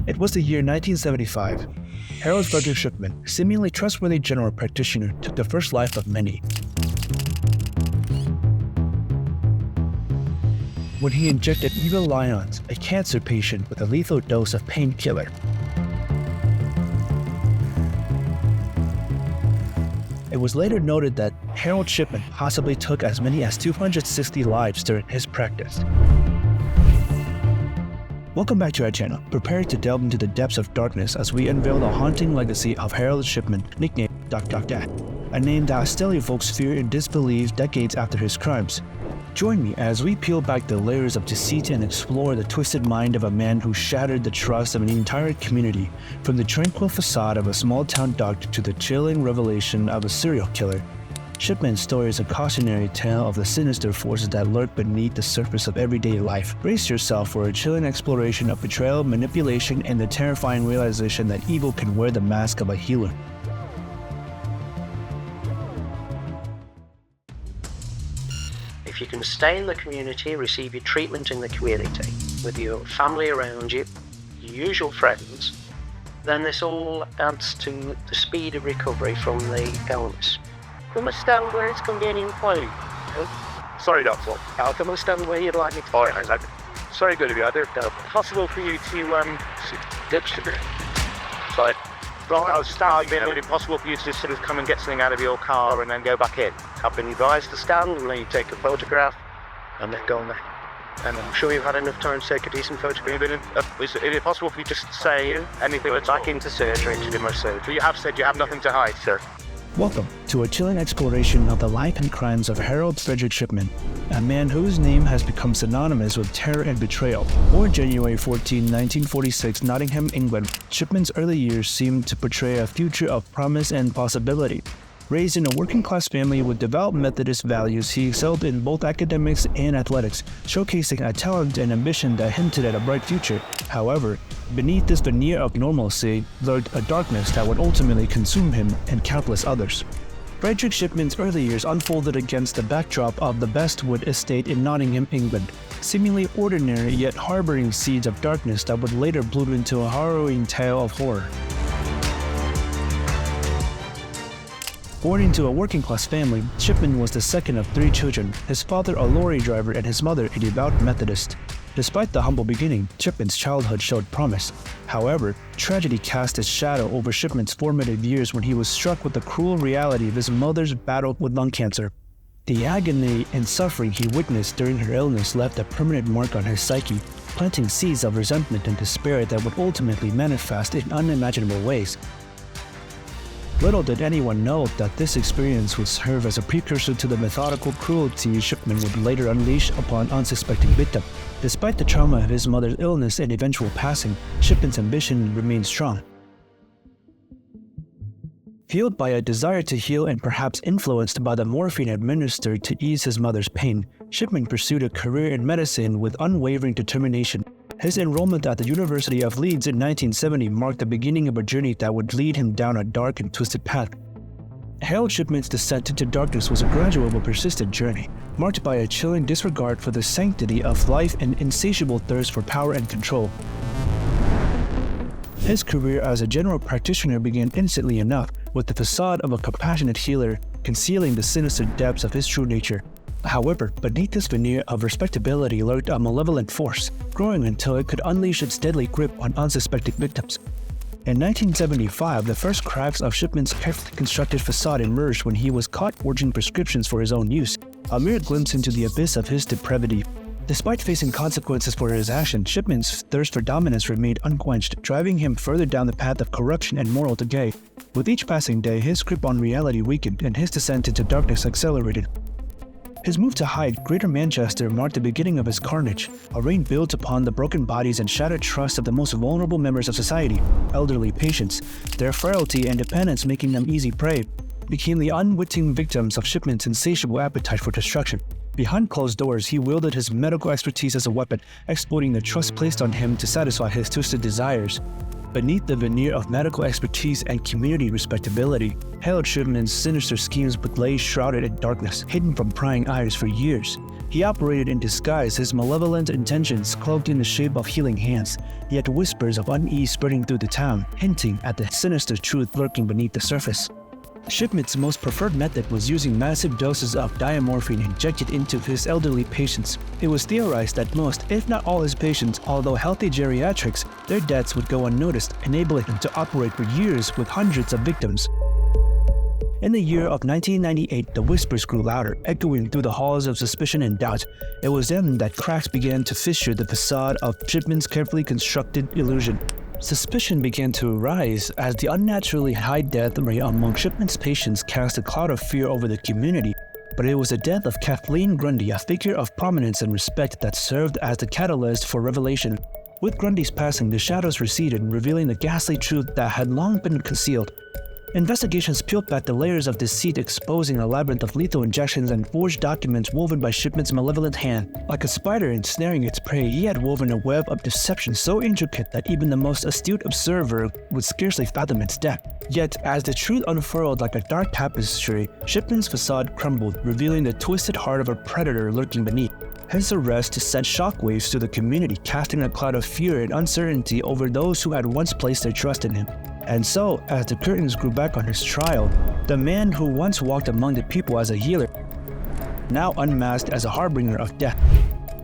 It was the year 1975. Harold Frederick Shipman, a seemingly trustworthy general practitioner, took the first life of many when he injected Eva Lyons, a cancer patient, with a lethal dose of painkiller. It was later noted that Harold Shipman possibly took as many as 260 lives during his practice. Welcome back to our channel. Prepare to delve into the depths of darkness as we unveil the haunting legacy of Harold Shipman, nicknamed Dr. Death, a name that still evokes fear and disbelief decades after his crimes. Join me as we peel back the layers of deceit and explore the twisted mind of a man who shattered the trust of an entire community, from the tranquil facade of a small-town doctor to the chilling revelation of a serial killer. Shipman's story is a cautionary tale of the sinister forces that lurk beneath the surface of everyday life. Brace yourself for a chilling exploration of betrayal, manipulation, and the terrifying realization that evil can wear the mask of a healer. If you can stay in the community, receive your treatment in the community, with your family around you, your usual friends, then this all adds to the speed of recovery from the illness. Come and stand where it's convenient for you. Sorry, Doctor. I'll come and stand where you'd like me to. All right, sorry, good of you. I don't know. Possible for you to ditch the group. Sorry. Right, I was starting. Would it be possible for you to just sort of come and get something out of your car and then go back in? I've been advised to stand and then you take a photograph and then go in there. And I'm sure you've had enough time to take a decent photograph. Is it possible for you just to say anything that's back into surgery to do my surgery? But you have said you have nothing to hide, sir. Welcome to a chilling exploration of the life and crimes of Harold Frederick Shipman, a man whose name has become synonymous with terror and betrayal. Born January 14, 1946, Nottingham, England, Shipman's early years seemed to portray a future of promise and possibility. Raised in a working-class family with devout Methodist values, he excelled in both academics and athletics, showcasing a talent and ambition that hinted at a bright future. However, beneath this veneer of normalcy lurked a darkness that would ultimately consume him and countless others. Frederick Shipman's early years unfolded against the backdrop of the Bestwood estate in Nottingham, England, seemingly ordinary yet harboring seeds of darkness that would later bloom into a harrowing tale of horror. Born into a working-class family, Shipman was the second of 3 children, his father a lorry driver and his mother a devout Methodist. Despite the humble beginning, Shipman's childhood showed promise. However, tragedy cast its shadow over Shipman's formative years when he was struck with the cruel reality of his mother's battle with lung cancer. The agony and suffering he witnessed during her illness left a permanent mark on his psyche, planting seeds of resentment and despair that would ultimately manifest in unimaginable ways. Little did anyone know that this experience would serve as a precursor to the methodical cruelty Shipman would later unleash upon unsuspecting victims. Despite the trauma of his mother's illness and eventual passing, Shipman's ambition remained strong. Fueled by a desire to heal and perhaps influenced by the morphine administered to ease his mother's pain, Shipman pursued a career in medicine with unwavering determination. His enrollment at the University of Leeds in 1970 marked the beginning of a journey that would lead him down a dark and twisted path. Harold Shipman's descent into darkness was a gradual but persistent journey, marked by a chilling disregard for the sanctity of life and insatiable thirst for power and control. His career as a general practitioner began innocently enough, with the facade of a compassionate healer concealing the sinister depths of his true nature. However, beneath this veneer of respectability lurked a malevolent force, growing until it could unleash its deadly grip on unsuspecting victims. In 1975, the first cracks of Shipman's carefully constructed facade emerged when he was caught forging prescriptions for his own use, a mere glimpse into the abyss of his depravity. Despite facing consequences for his actions, Shipman's thirst for dominance remained unquenched, driving him further down the path of corruption and moral decay. With each passing day, his grip on reality weakened and his descent into darkness accelerated. His move to Hyde, Greater Manchester, marked the beginning of his carnage, a reign built upon the broken bodies and shattered trust of the most vulnerable members of society. Elderly patients, their frailty and dependence making them easy prey, became the unwitting victims of Shipman's insatiable appetite for destruction. Behind closed doors, he wielded his medical expertise as a weapon, exploiting the trust placed on him to satisfy his twisted desires. Beneath the veneer of medical expertise and community respectability, Harold Shipman's sinister schemes lay shrouded in darkness, hidden from prying eyes for years. He operated in disguise, his malevolent intentions cloaked in the shape of healing hands, yet whispers of unease spreading through the town, hinting at the sinister truth lurking beneath the surface. Shipman's most preferred method was using massive doses of diamorphine injected into his elderly patients. It was theorized that most, if not all his patients, although healthy geriatrics, their deaths would go unnoticed, enabling him to operate for years with hundreds of victims. In the year of 1998, the whispers grew louder, echoing through the halls of suspicion and doubt. It was then that cracks began to fissure the facade of Shipman's carefully constructed illusion. Suspicion began to rise as the unnaturally high death rate among Shipman's patients cast a cloud of fear over the community. But it was the death of Kathleen Grundy, a figure of prominence and respect, that served as the catalyst for revelation. With Grundy's passing, the shadows receded, revealing the ghastly truth that had long been concealed. Investigations peeled back the layers of deceit, exposing a labyrinth of lethal injections and forged documents woven by Shipman's malevolent hand. Like a spider ensnaring its prey, he had woven a web of deception so intricate that even the most astute observer would scarcely fathom its depth. Yet, as the truth unfurled like a dark tapestry, Shipman's facade crumbled, revealing the twisted heart of a predator lurking beneath. His arrest sent shockwaves through the community, casting a cloud of fear and uncertainty over those who had once placed their trust in him. And so, as the curtains grew back on his trial, the man who once walked among the people as a healer, now unmasked as a harbinger of death.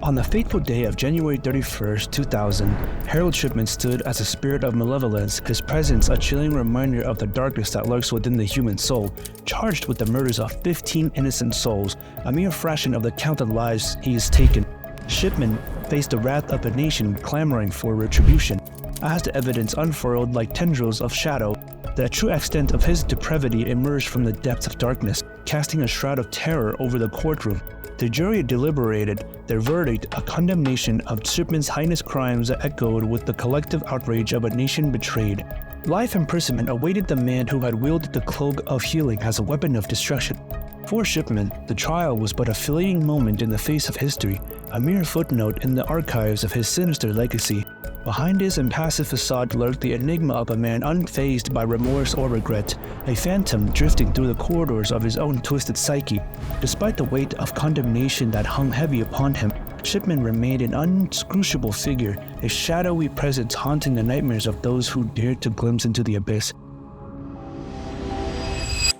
On the fateful day of January 31st, 2000, Harold Shipman stood as a spirit of malevolence, his presence a chilling reminder of the darkness that lurks within the human soul, charged with the murders of 15 innocent souls, a mere fraction of the counted lives he has taken. Shipman faced the wrath of a nation clamoring for retribution. As the evidence unfurled like tendrils of shadow, the true extent of his depravity emerged from the depths of darkness, casting a shroud of terror over the courtroom. The jury deliberated, their verdict a condemnation of Shipman's heinous crimes that echoed with the collective outrage of a nation betrayed. Life imprisonment awaited the man who had wielded the cloak of healing as a weapon of destruction. For Shipman, the trial was but a fleeting moment in the face of history, a mere footnote in the archives of his sinister legacy. Behind his impassive facade lurked the enigma of a man unfazed by remorse or regret, a phantom drifting through the corridors of his own twisted psyche. Despite the weight of condemnation that hung heavy upon him, Shipman remained an unscrutable figure, a shadowy presence haunting the nightmares of those who dared to glimpse into the abyss.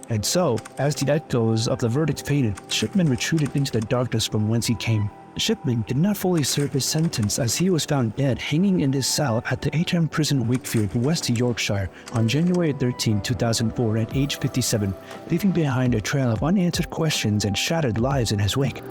And so, as the echoes of the verdict faded, Shipman retreated into the darkness from whence he came. Shipman did not fully serve his sentence, as he was found dead hanging in his cell at the HM Prison Wakefield, West Yorkshire, on January 13, 2004 at age 57, leaving behind a trail of unanswered questions and shattered lives in his wake.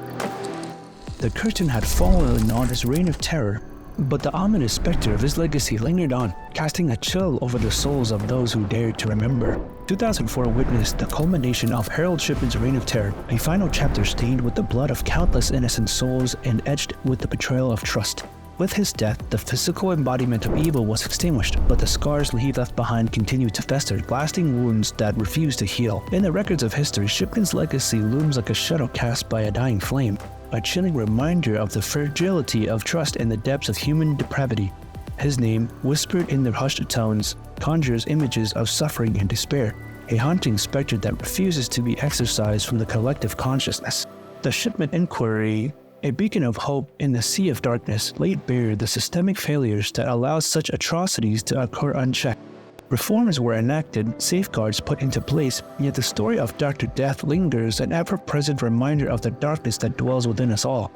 The curtain had fallen on his reign of terror, but the ominous specter of his legacy lingered on, casting a chill over the souls of those who dared to remember. 2004 witnessed the culmination of Harold Shipman's reign of terror, a final chapter stained with the blood of countless innocent souls and edged with the betrayal of trust. With his death, the physical embodiment of evil was extinguished, but the scars he left behind continued to fester, lasting wounds that refused to heal. In the records of history, Shipman's legacy looms like a shadow cast by a dying flame, a chilling reminder of the fragility of trust and the depths of human depravity. His name, whispered in the hushed tones, conjures images of suffering and despair, a haunting specter that refuses to be exorcised from the collective consciousness. The Shipman Inquiry, a beacon of hope in the sea of darkness, laid bare the systemic failures that allowed such atrocities to occur unchecked. Reforms were enacted, safeguards put into place, yet the story of Dr. Death lingers, an ever-present reminder of the darkness that dwells within us all.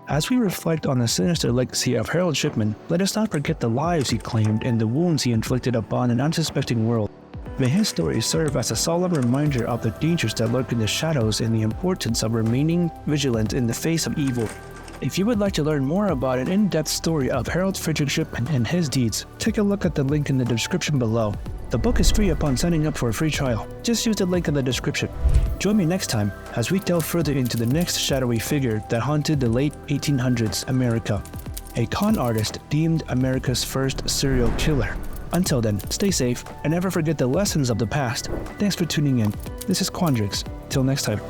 As we reflect on the sinister legacy of Harold Shipman, let us not forget the lives he claimed and the wounds he inflicted upon an unsuspecting world. May his story serve as a solemn reminder of the dangers that lurk in the shadows and the importance of remaining vigilant in the face of evil. If you would like to learn more about an in-depth story of Harold Frederick Shipman and his deeds, take a look at the link in the description below. The book is free upon signing up for a free trial. Just use the link in the description. Join me next time as we delve further into the next shadowy figure that haunted the late 1800s America, a con artist deemed America's first serial killer. Until then, stay safe and never forget the lessons of the past. Thanks for tuning in. This is Quandrix. Till next time.